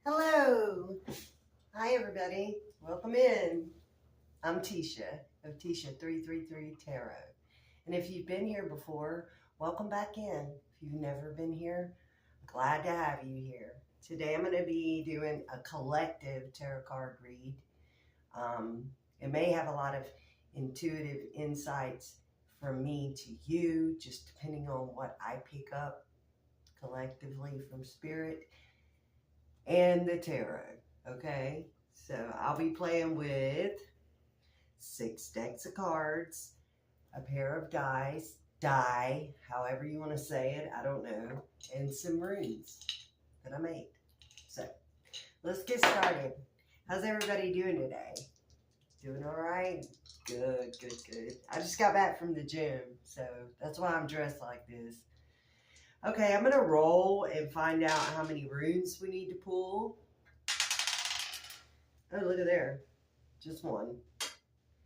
Hello. Hi, everybody. Welcome in. I'm Tisha of Tisha 333 Tarot. And if you've been here before, welcome back in. If you've never been here, glad to have you here. Today I'm going to be doing a collective tarot card read. It may have a lot of intuitive insights from me to you, just depending on what I pick up collectively from Spirit and the tarot. Okay, so I'll be playing with 6 decks of cards, a pair of die, however you want to say it, I don't know, and some runes that I made. So let's get started. How's everybody doing today? Doing all right? Good. I just got back from the gym, so that's why I'm dressed like this. Okay, I'm going to roll and find out how many runes we need to pull. Oh, look at there. Just one.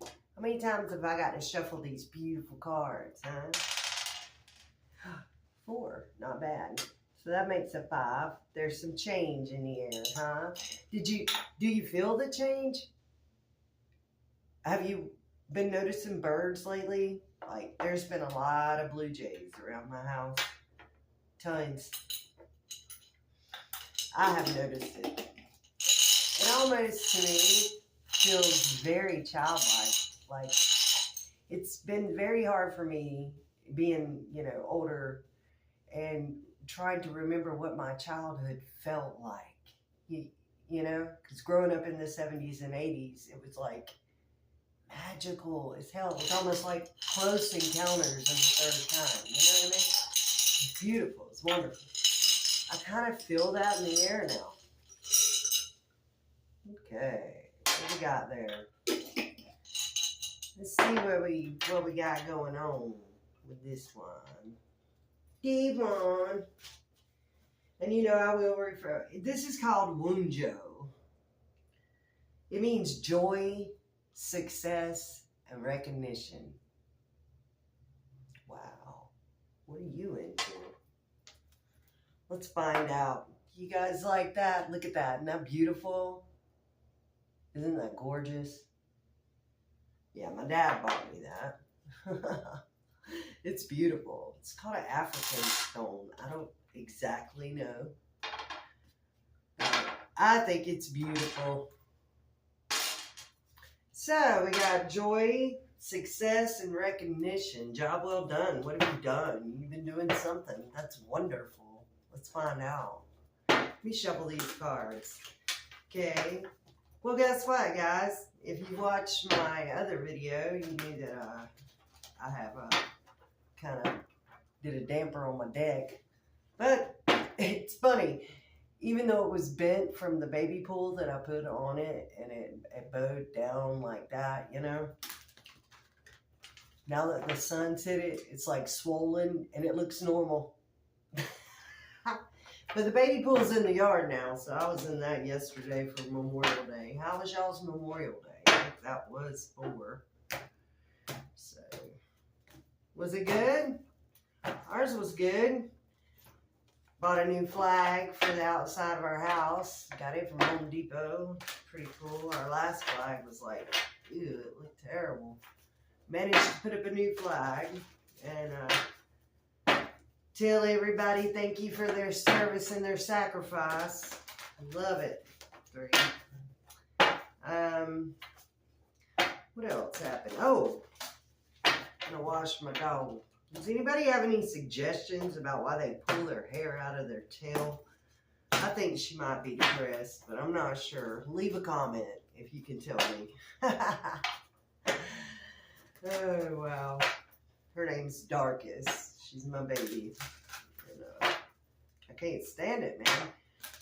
How many times have I got to shuffle these beautiful cards, huh? 4. Not bad. So that makes a 5. There's some change in the air, huh? Do you feel the change? Have you been noticing birds lately? Like, there's been a lot of blue jays around my house. Tons. I have noticed it. It almost, to me, feels very childlike. Like, it's been very hard for me being, older and trying to remember what my childhood felt like. Because growing up in the 70s and 80s, it was like magical as hell. It was almost like Close Encounters of the Third Kind. You know what I mean? It's beautiful. It's wonderful. I kind of feel that in the air now. Okay, what we got there? Let's see what we got going on with this one. Devon. And I will refer. This is called Wunjo. It means joy, success, and recognition. Wow. What are you into? Let's find out. You guys like that? Look at that. Isn't that beautiful? Isn't that gorgeous? Yeah, my dad bought me that. It's beautiful. It's called an African stone. I don't exactly know. I think it's beautiful. So we got joy, success, and recognition. Job well done. What have you done? You've been doing something. That's wonderful. Let's find out. Let me shuffle these cards. Okay. Well, guess what, guys? If you watched my other video, you knew that I have kind of did a damper on my deck. But it's funny. Even though it was bent from the baby pool that I put on it, and it bowed down like that, now that the sun's hit it, it's like swollen, and it looks normal. But the baby pool's in the yard now, so I was in that yesterday for Memorial Day. How was y'all's Memorial Day? I think that was 4. So, was it good? Ours was good. Bought a new flag for the outside of our house. Got it from Home Depot. Pretty cool. Our last flag was like, ew, it looked terrible. Managed to put up a new flag and tell everybody thank you for their service and their sacrifice. Love it. 3. What else happened? Oh, I'm gonna wash my dog. Does anybody have any suggestions about why they pull their hair out of their tail? I think she might be depressed, but I'm not sure. Leave a comment if you can tell me. Oh, wow. Her name's Darkest. She's my baby. And, I can't stand it, man.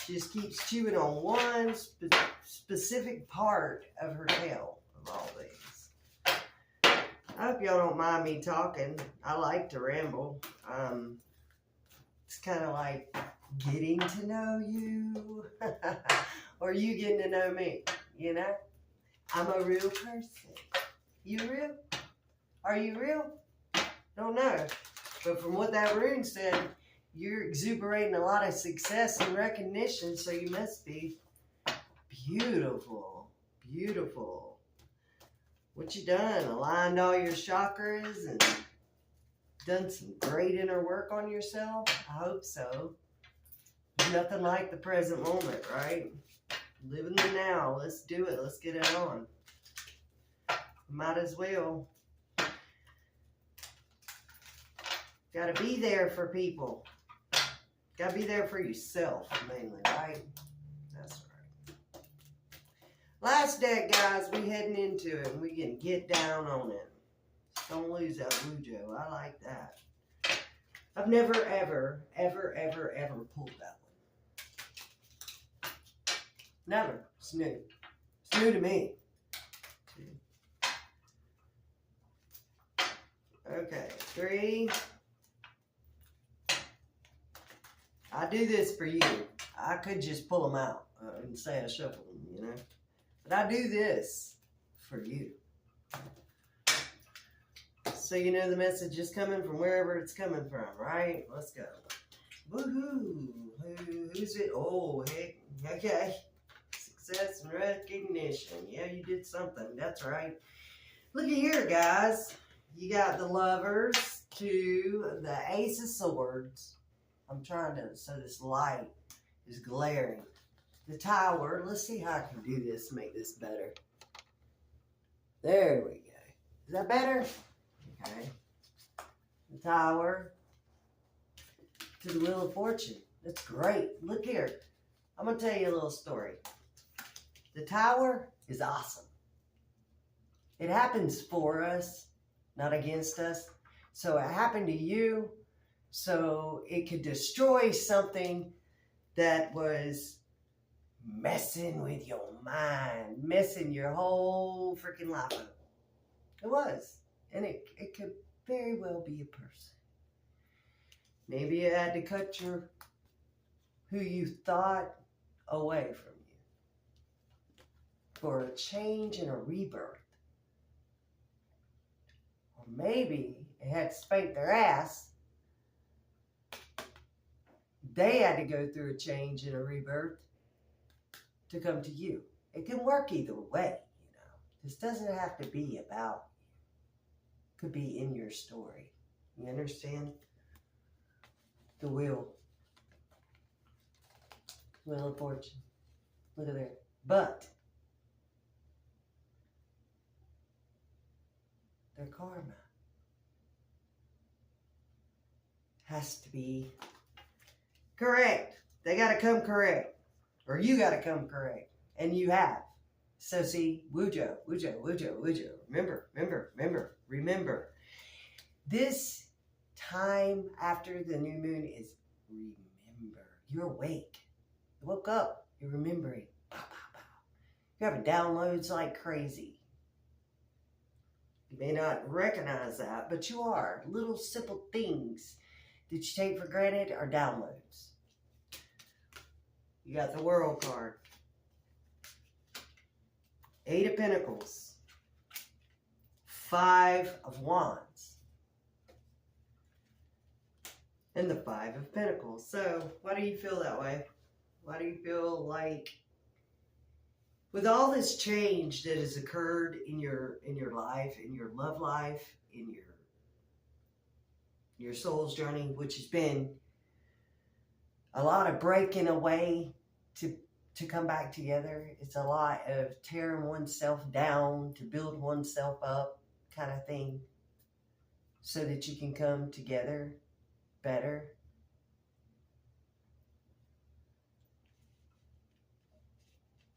She just keeps chewing on one specific part of her tail of all these. I hope y'all don't mind me talking. I like to ramble. It's kind of like getting to know you. Or you getting to know me, I'm a real person. You real? Are you real? Don't know. But from what that rune said, you're exuberating a lot of success and recognition, so you must be beautiful. Beautiful. What you done? Aligned all your chakras and done some great inner work on yourself? I hope so. There's nothing like the present moment, right? Live in the now. Let's do it. Let's get it on. Might as well. Gotta be there for people. Gotta be there for yourself, mainly, right? That's right. Last deck, guys, we heading into it, and we can get down on it. Don't lose that Wujo. I like that. I've never, ever, ever, ever, ever pulled that one. Never. It's new. It's new to me. Okay, 3. I do this for you. I could just pull them out and say I shuffle them, you know. But I do this for you. So you know the message is coming from wherever it's coming from, right? Let's go. Woohoo! Who's it? Oh, heck. Okay. Success and recognition. Yeah, you did something. That's right. Look at here, guys. You got the Lovers to the Ace of Swords. I'm trying to, so this light is glaring. The Tower. Let's see how I can do this to make this better. There we go. Is that better? Okay. The Tower to the Wheel of Fortune. That's great. Look here. I'm going to tell you a little story. The Tower is awesome. It happens for us, not against us. So it happened to you, so it could destroy something that was messing with your mind, messing your whole freaking life up. It was. And it could very well be a person. Maybe you had to cut who you thought away from you for a change and a rebirth. Or maybe it had to spank their ass. They had to go through a change and a rebirth to come to you. It can work either way, you know. This doesn't have to be about you. Could be in your story. You understand? The Wheel of Fortune. Look at there. But their karma has to be correct. They got to come correct. Or you got to come correct. And you have. So see, Wujo. Remember. This time after the new moon is remember. You're awake. You woke up. You're remembering. You're having downloads like crazy. You may not recognize that, but you are. Little simple things that you take for granted are downloads. You got the World card. 8 of Pentacles. 5 of Wands. And the 5 of Pentacles. So, why do you feel that way? Why do you feel like, with all this change that has occurred in your life, in your love life, in your soul's journey, which has been a lot of breaking away to come back together. It's a lot of tearing oneself down to build oneself up kind of thing so that you can come together better.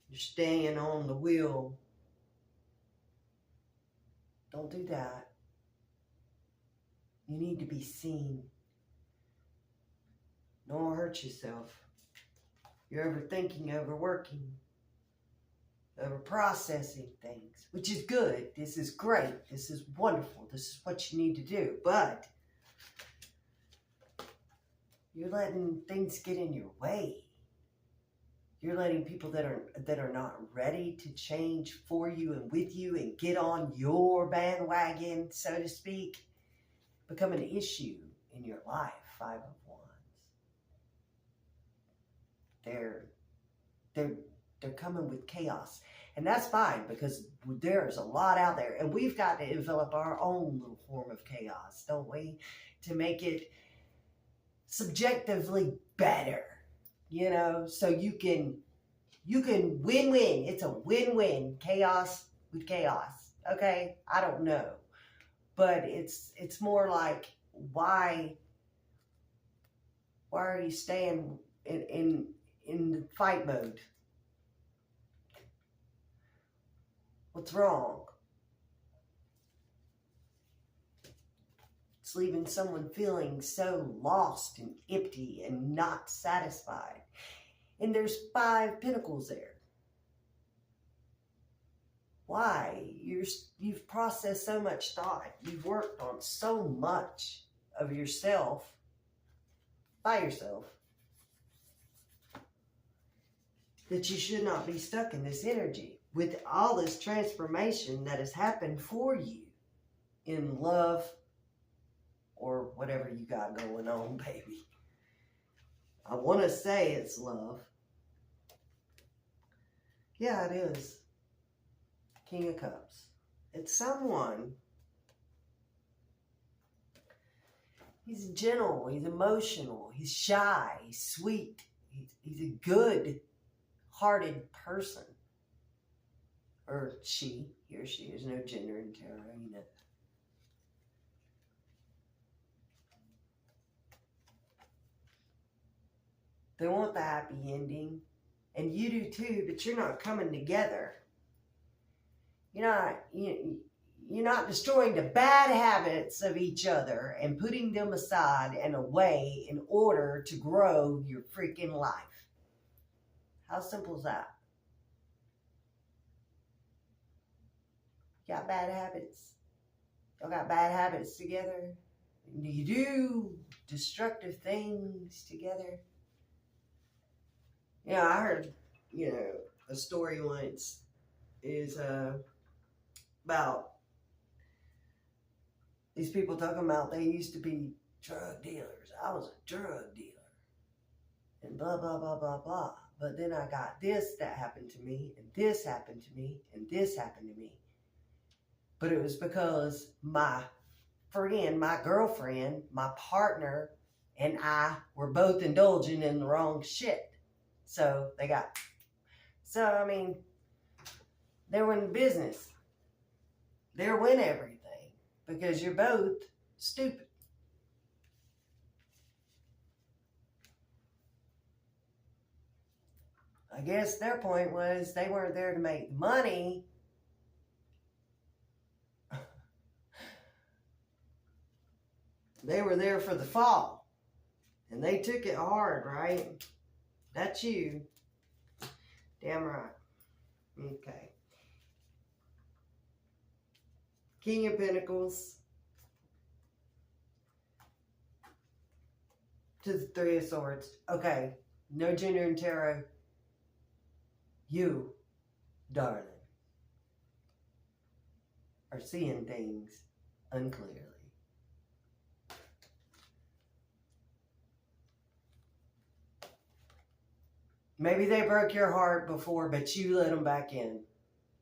You're staying on the wheel. Don't do that. You need to be seen. Don't hurt yourself. You're overthinking, overworking, over-processing things, which is good. This is great. This is wonderful. This is what you need to do. But you're letting things get in your way. You're letting people that are not ready to change for you and with you and get on your bandwagon, so to speak, become an issue in your life. 5 of Wands. They're they're they're coming with chaos. And that's fine because there's a lot out there. And we've got to develop our own little form of chaos, don't we? To make it subjectively better, you know, so you can win-win. It's a win-win. Chaos with chaos. Okay? I don't know. But it's more like, why are you staying in the fight mode? What's wrong? It's leaving someone feeling so lost and empty and not satisfied. And there's 5 pentacles there. Why? You've processed so much thought. You've worked on so much of yourself by yourself that you should not be stuck in this energy with all this transformation that has happened for you in love or whatever you got going on, baby. I want to say it's love. Yeah, it is. King of Cups. It's someone. He's gentle. He's emotional. He's shy. He's sweet. He's a good-hearted person. Or she. He or she. There's no gender in tarot, you know. They want the happy ending. And you do too, but you're not coming together. You're not destroying the bad habits of each other and putting them aside and away in order to grow your freaking life. How simple is that? You got bad habits? Y'all got bad habits together? Do you do destructive things together? Yeah, I heard, a story once is about these people talking about they used to be drug dealers. I was a drug dealer. And blah, blah, blah, blah, blah. But then I got this that happened to me, and this happened to me, and this happened to me. But it was because my friend, my girlfriend, my partner, and I were both indulging in the wrong shit. So they win business. They win everything because you're both stupid. I guess their point was they weren't there to make money. They were there for the fall. And they took it hard, right? That's you. Damn right. Okay. King of Pentacles to the 3 of Swords. Okay. No gender in tarot. You, darling, are seeing things unclearly. Maybe they broke your heart before, but you let them back in.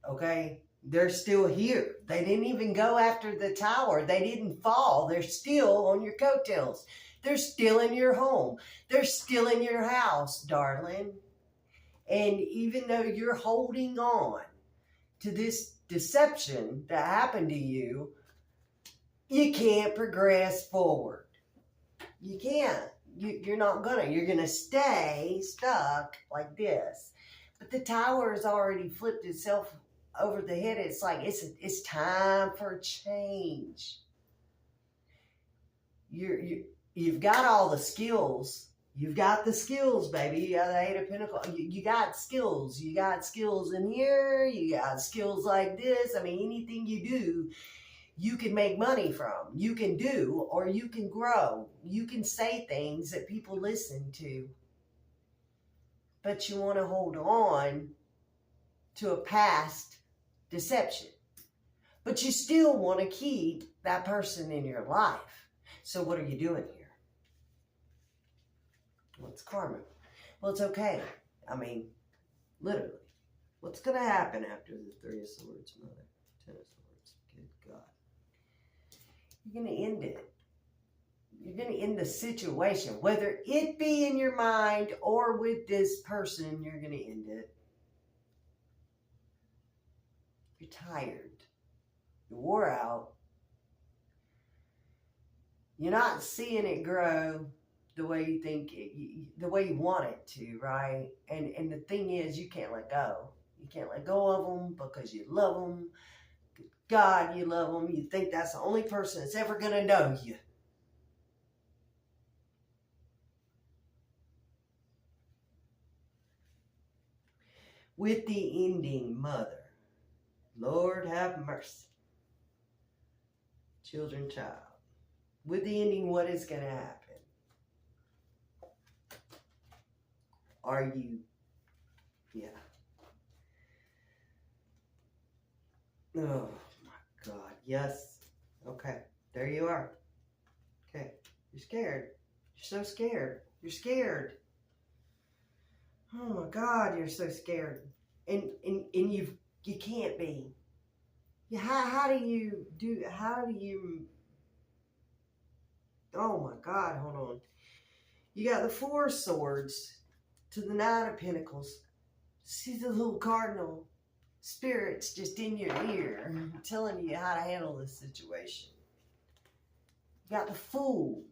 Okay? They're still here. They didn't even go after the tower. They didn't fall. They're still on your coattails. They're still in your home. They're still in your house, darling. And even though you're holding on to this deception that happened to you, you can't progress forward. You can't. You're not gonna. You're gonna stay stuck like this. But the tower has already flipped itself over the head. It's like it's time for change. You've got all the skills. You've got the skills, baby. You got the 8 of Pentacles. You got skills. You got skills in here. You got skills like this. I mean, anything you do, you can make money from. You can do, or you can grow. You can say things that people listen to. But you want to hold on to a past deception. But you still want to keep that person in your life. So what are you doing here? What's karma? Well, it's okay. I mean, literally. What's going to happen after the Three of Swords, Mother? Ten of Swords. Good God. You're going to end it. You're going to end the situation. Whether it be in your mind or with this person, you're going to end it. You're tired. You're wore out. You're not seeing it grow the way you think, the way you want it to, right? And the thing is, you can't let go. You can't let go of them because you love them. God, you love them. You think that's the only person that's ever going to know you. With the ending, Mother, Lord have mercy. Children, child. With the ending, what is going to happen? Are you, yeah. Oh my God, yes. Okay, there you are. Okay, you're scared. You're so scared. You're scared. Oh my God, you're so scared. And you can't be. How do you, oh my God, hold on. You got the Four of Swords to the Nine of Pentacles. See the little cardinal spirits just in your ear telling you how to handle this situation. You got the Fool.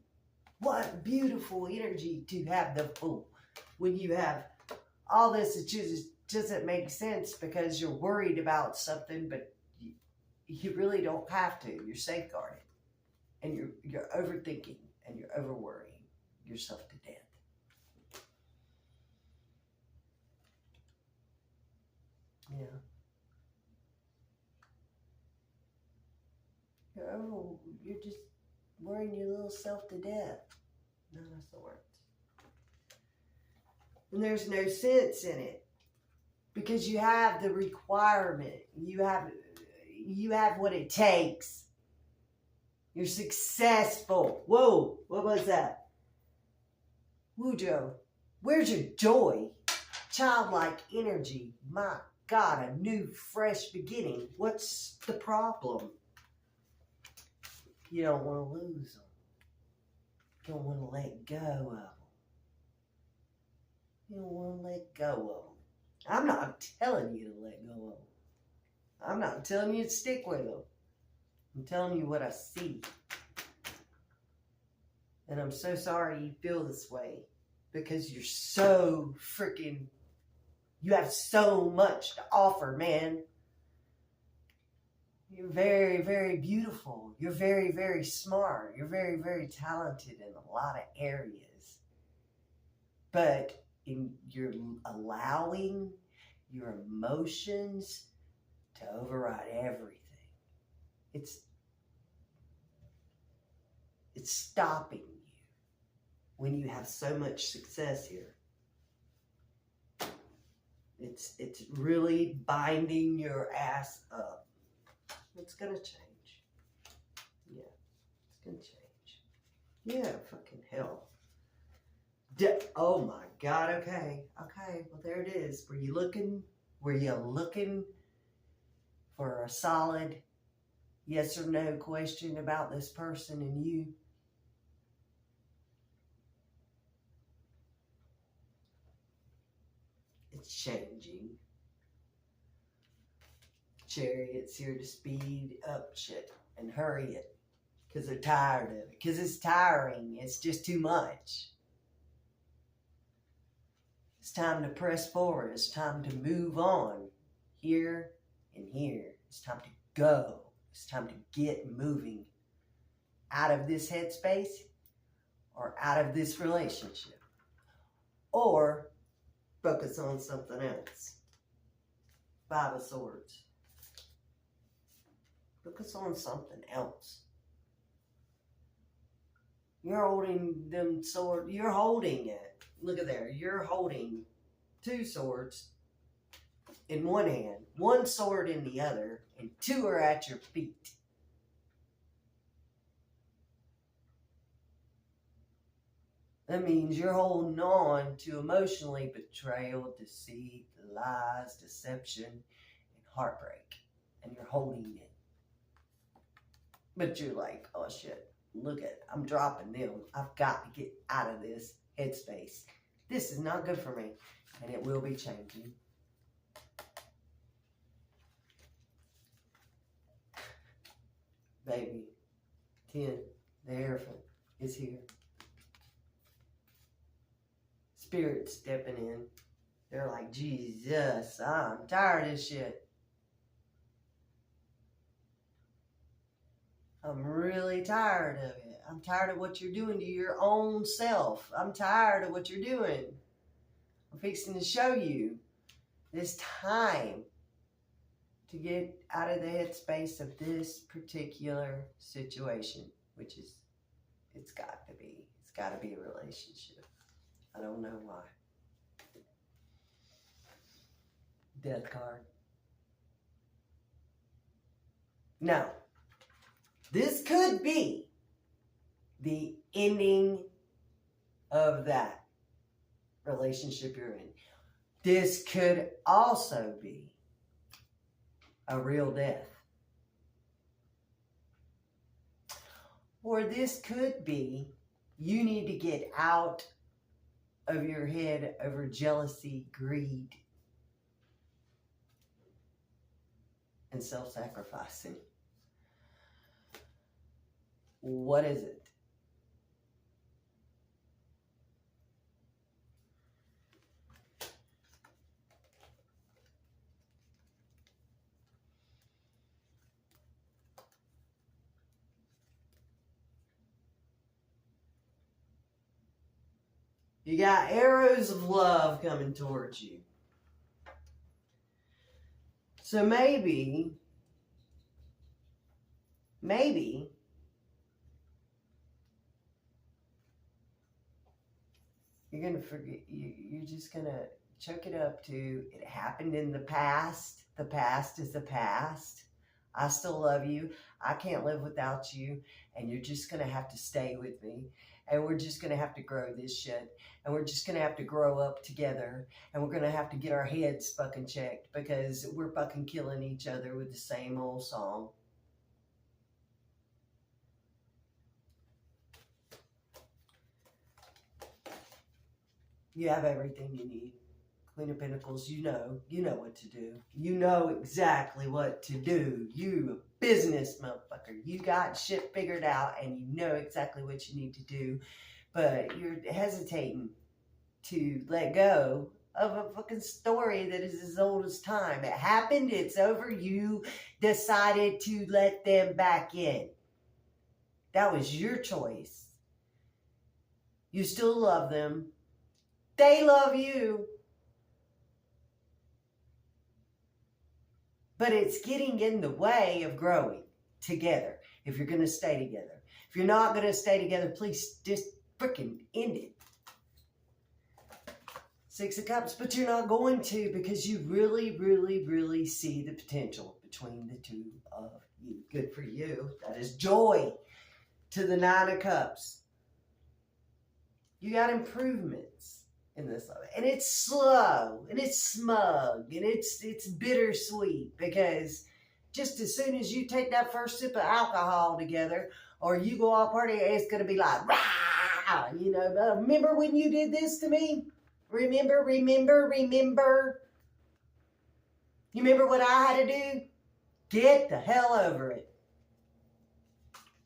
What beautiful energy to have the Fool when you have all this. It just doesn't make sense because you're worried about something, but you really don't have to. You're safeguarded, and you're overthinking, and you're over worrying yourself to death. Yeah. You're just worrying your little self to death. Nine of Swords. And there's no sense in it. Because you have the requirement. You have what it takes. You're successful. Whoa, what was that? Wujo, where's your joy? Childlike energy. My God, a new, fresh beginning. What's the problem? You don't want to lose them. You don't want to let go of them. You don't want to let go of them. I'm not telling you to let go of them. I'm not telling you to stick with them. I'm telling you what I see. And I'm so sorry you feel this way because you're so freaking, you have so much to offer, man. You're very, very beautiful. You're very, very smart. You're very, very talented in a lot of areas. But you're allowing your emotions to override everything. It's stopping you when you have so much success here. It's really binding your ass up. It's gonna change. Yeah, it's gonna change. Yeah, fucking hell. Oh my God, okay. Okay, well there it is. Were you looking for a solid yes or no question about this person and you? It's changing. Chariot's here to speed up shit and hurry it because they're tired of it. Because it's tiring. It's just too much. It's time to press forward. It's time to move on. Here and here. It's time to go. It's time to get moving out of this headspace or out of this relationship. Or focus on something else. Five of Swords. Focus on something else. You're holding them sword. You're holding it. Look at there. You're holding two swords in one hand, one sword in the other, and two are at your feet. That means you're holding on to emotionally betrayal, deceit, lies, deception, and heartbreak. And you're holding it. But you're like, oh shit, look at it. I'm dropping them. I've got to get out of this headspace. This is not good for me. And it will be changing. Baby, 10, the Hierophant is here. Spirit stepping in. They're like, Jesus, I'm tired of this shit. I'm really tired of it. I'm tired of what you're doing to your own self. I'm tired of what you're doing. I'm fixing to show you this time to get out of the headspace of this particular situation, which is, it's got to be a relationship. I don't know why. Death card. Now, this could be the ending of that relationship you're in. This could also be a real death. Or this could be you need to get out of your head over jealousy, greed, and self-sacrificing. What is it? You got arrows of love coming towards you. So maybe you're going to forget, you're just going to chuck it up to, it happened in the past. The past is the past. I still love you. I can't live without you. And you're just going to have to stay with me. And we're just going to have to grow this shit. And we're just going to have to grow up together. And we're going to have to get our heads fucking checked because we're fucking killing each other with the same old song. You have everything you need. Queen of Pentacles, you know what to do. You know exactly what to do. You a business motherfucker. You got shit figured out and you know exactly what you need to do. But you're hesitating to let go of a fucking story that is as old as time. It happened, it's over. You decided to let them back in. That was your choice. You still love them. They love you. But it's getting in the way of growing together if you're going to stay together. If you're not going to stay together, please just freaking end it. Six of Cups, but you're not going to because you really, really, really see the potential between the two of you. Good for you. That is joy to the Nine of Cups. You got improvements in this love. And it's slow, and it's smug, and it's bittersweet because just as soon as you take that first sip of alcohol together or you go out party, it's going to be like, rah! You know, remember when you did this to me? Remember? You remember what I had to do? Get the hell over it.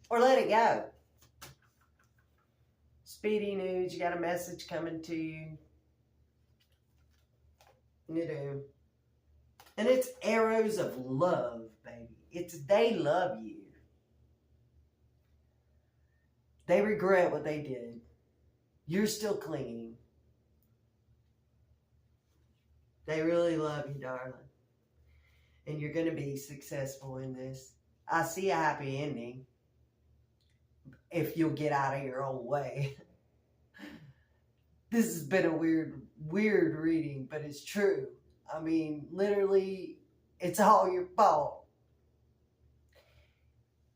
Or let it go. Speedy news, you got a message coming to you. You do. And it's arrows of love, baby. It's they love you. They regret what they did. You're still clinging. They really love you, darling. And you're going to be successful in this. I see a happy ending. If you'll get out of your own way. This has been a weird reading, but it's true. I mean, literally, it's all your fault.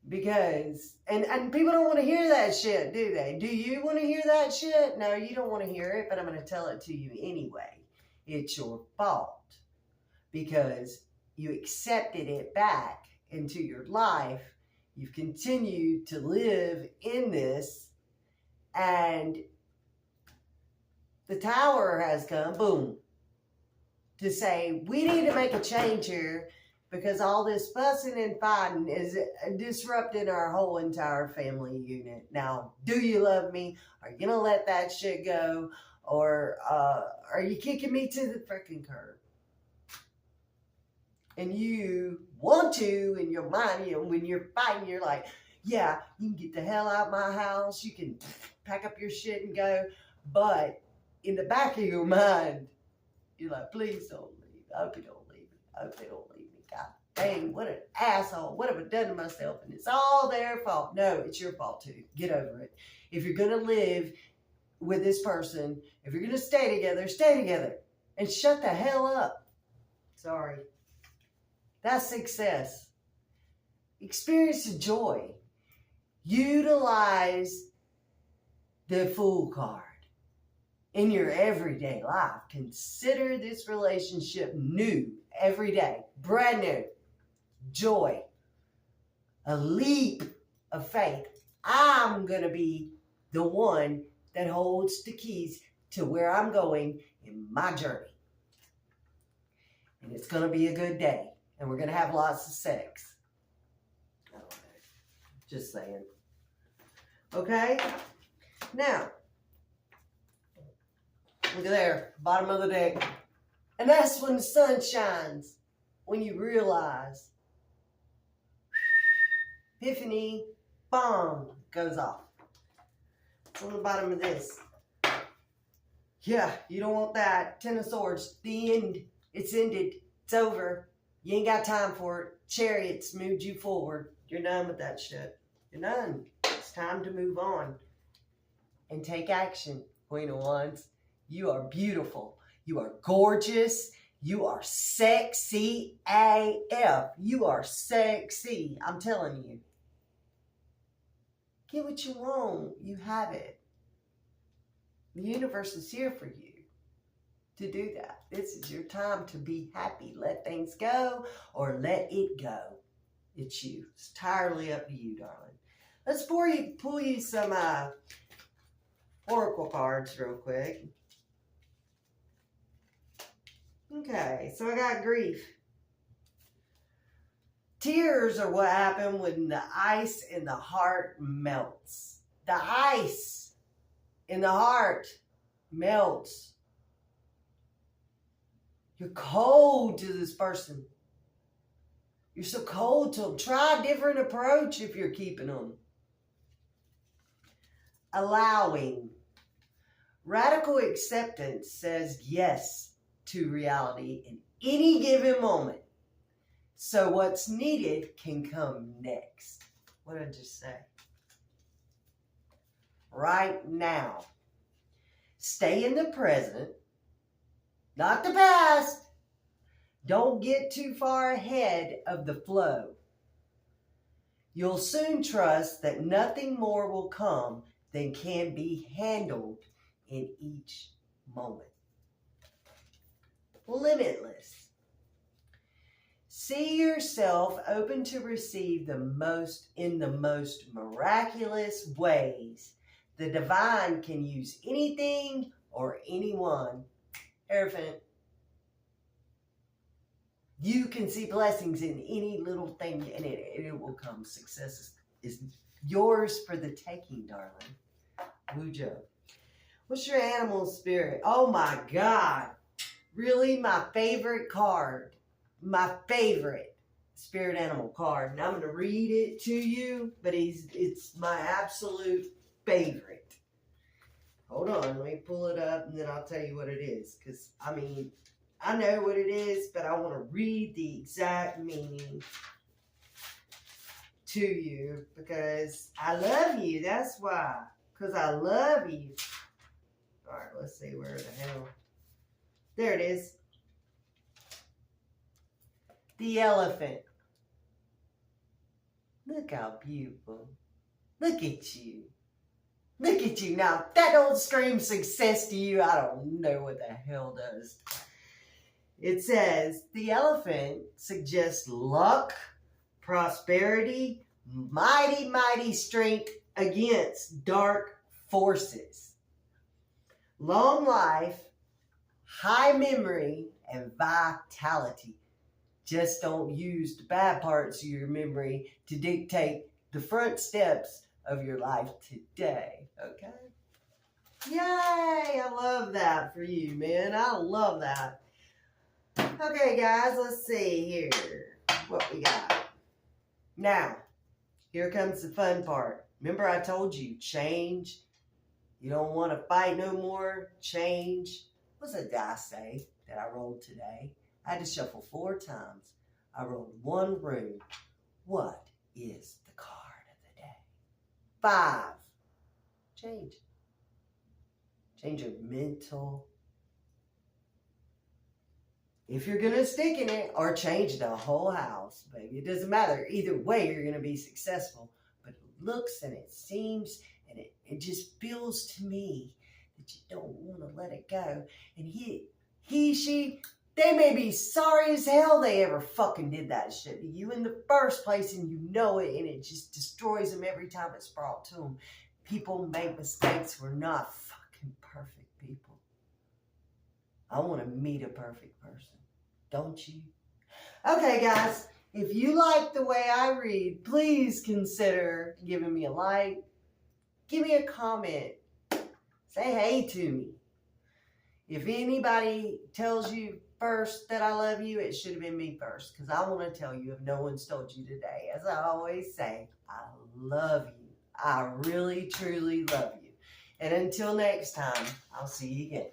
Because, and people don't want to hear that shit, do they? Do you want to hear that shit? No, you don't want to hear it, but I'm going to tell it to you anyway. It's your fault because you accepted it back into your life. You've continued to live in this, and the tower has come, boom, to say, we need to make a change here because all this fussing and fighting is disrupting our whole entire family unit. Now, do you love me? Are you going to let that shit go? Or are you kicking me to the freaking curb? And you want to, in your mind, you know, when you're fighting, you're like, yeah, you can get the hell out of my house. You can pack up your shit and go. But in the back of your mind, you're like, please don't leave. I hope you don't leave me. I hope they don't leave me. God dang, what an asshole. What have I done to myself? And it's all their fault. No, it's your fault too. Get over it. If you're going to live with this person, if you're going to stay together. And shut the hell up. Sorry. That's success. Experience the joy. Utilize the Fool card in your everyday life. Consider this relationship new every day. Brand new. Joy. A leap of faith. I'm going to be the one that holds the keys to where I'm going in my journey. And it's going to be a good day. And we're going to have lots of sex. I don't know. Just saying. Okay? Now, look at there. Bottom of the deck. And that's when the sun shines. When you realize. Epiphany. Bomb. Goes off. It's on the bottom of this. Yeah, you don't want that. Ten of Swords. The end. It's ended. It's over. You ain't got time for it. Chariots moved you forward. You're done with that shit. You're done. It's time to move on. And take action, Queen of Wands. You are beautiful. You are gorgeous. You are sexy AF. You are sexy. I'm telling you. Get what you want. You have it. The universe is here for you to do that. This is your time to be happy. Let things go or let it go. It's you. It's entirely up to you, darling. Let's pull you some oracle cards real quick. Okay, so I got grief. Tears are what happen when the ice in the heart melts. The ice in the heart melts. You're cold to this person. You're so cold to them. Try a different approach if you're keeping them. Allowing. Radical acceptance says yes to reality in any given moment. So what's needed can come next. What did I just say? Right now. Stay in the present. Not the past. Don't get too far ahead of the flow. You'll soon trust that nothing more will come than can be handled in each moment. Limitless. See yourself open to receive in the most miraculous ways. The divine can use anything or anyone. Hierophant. You can see blessings in any little thing, and it will come. Success is yours for the taking, darling. Wujo. What's your animal spirit? Oh my God. Really, my favorite card. My favorite spirit animal card. And I'm going to read it to you, but it's my absolute favorite. Hold on, let me pull it up and then I'll tell you what it is. Because, I mean, I know what it is, but I want to read the exact meaning to you because I love you. That's why. Because I love you. All right, let's see where the hell. There it is. The elephant. Look how beautiful. Look at you. Look at you. Now, if that don't scream success to you, I don't know what the hell does. It says, the elephant suggests luck, prosperity, mighty, mighty strength against dark forces. Long life, high memory, and vitality. Just don't use the bad parts of your memory to dictate the front steps of your life today, okay? Yay! I love that for you, man. I love that. Okay, guys, let's see here what we got. Now, here comes the fun part. Remember I told you, change. You don't want to fight no more. Change. What's a die say that I rolled today? I had to shuffle 4 times. I rolled 1 room. What is the card of the day? 5. Change. Change your mental. If you're going to stick in it or change the whole house, baby, it doesn't matter. Either way, you're going to be successful. But it looks and it seems and it just feels to me that you don't want to let it go. And she, they may be sorry as hell they ever fucking did that shit to you in the first place, and you know it, and it just destroys them every time it's brought to them. People make mistakes. We're not fucking perfect people. I want to meet a perfect person. Don't you? Okay, guys. If you like the way I read, please consider giving me a like. Give me a comment. Say hey to me. If anybody tells you first that I love you, it should have been me first. Because I want to tell you if no one's told you today. As I always say, I love you. I really, truly love you. And until next time, I'll see you again.